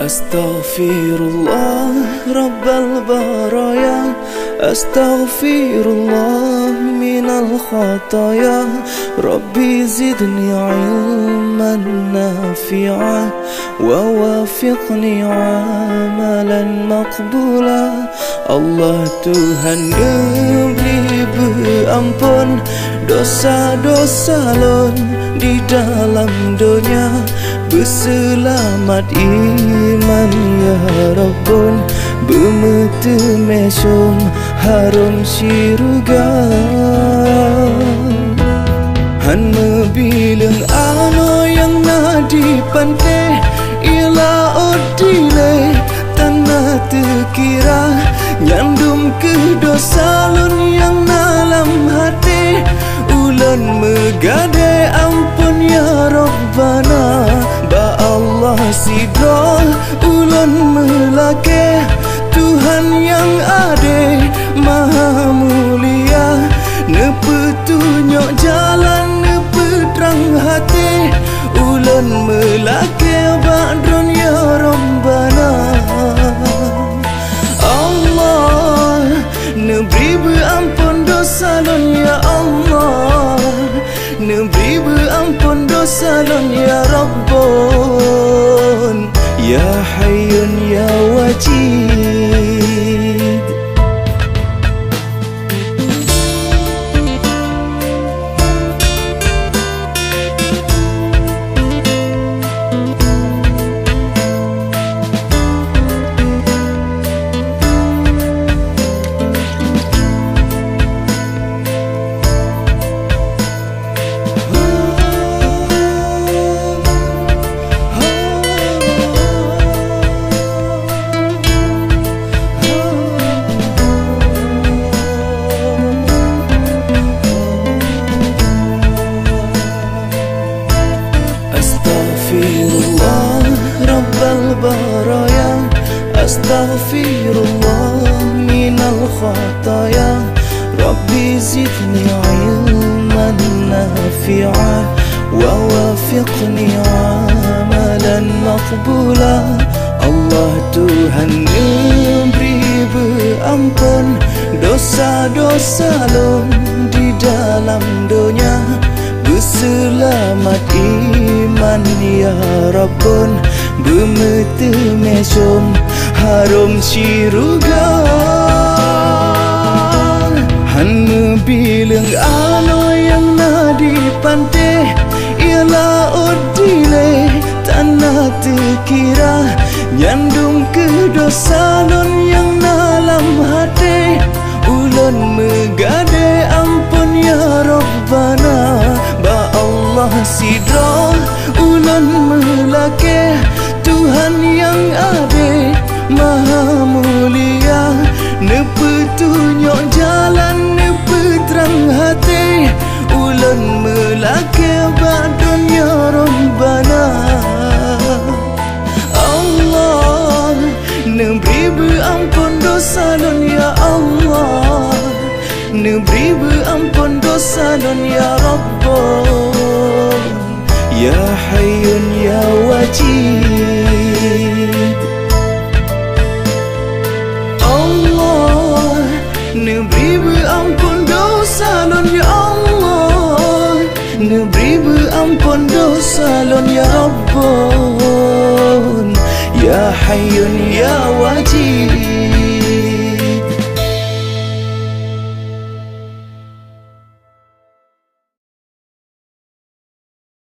Astaghfirullah Rabbal baraya, Astaghfirullah minal khataya, Rabbi zidni ilman nafi'a wa wafiqni amalan maqbula. Allah Tuhan beri berampun dosa-dosa lon di dalam dunia, berselamat iman ya Rabbun, bermata mesum harum syurga. Han mebilang ano yang nadi pantai ila odile tanah terkira, nyandum ke dosa lun yang dalam hati, ulan megade ampun ya Rabbana. Ba Allah sidra ulan melake, Tuhan yang ade maha mulia, nepetunjuk jalan nepeterang hati, ulan melake ba'drun ya Rabbana. Allah neberi berampun dosa lon ya Allah, neberi berampun dosa lon ya Rabbun, ya Hayyun ya Wajid. Astaghfirullah Rabbal baraya, Astaghfirullah minal khataya, Rabbi zidni ilman nafi'a wa wafiqni amalan maqbula. Allah Tuhan beri berampun dosa-dosa lon di dalam dunia, berselamat iman ya Rabbun, bermata mesum harum syurga. Han mebilang ano yang nadi pantai ialah odile tanah terkira, nyandung ke dosa lon yang dalam hati, ulan megade ampun ya Rabbana. Ba Allah sidra ulan melake, Tuhan yang ade maha mulia, nepetunjuk jalan nepeterang hati, ulan melake ba'dun ya Rabbana. Allah neberi berampun dosa lon ya Allah, neberi berampun dosa lon ya Rabbun, ya Hayyun ya Wajid. Allah neberi berampun dosa lon ya Allah, neberi berampun dosa lon ya Rabbun, ya Hayyun ya Wajid.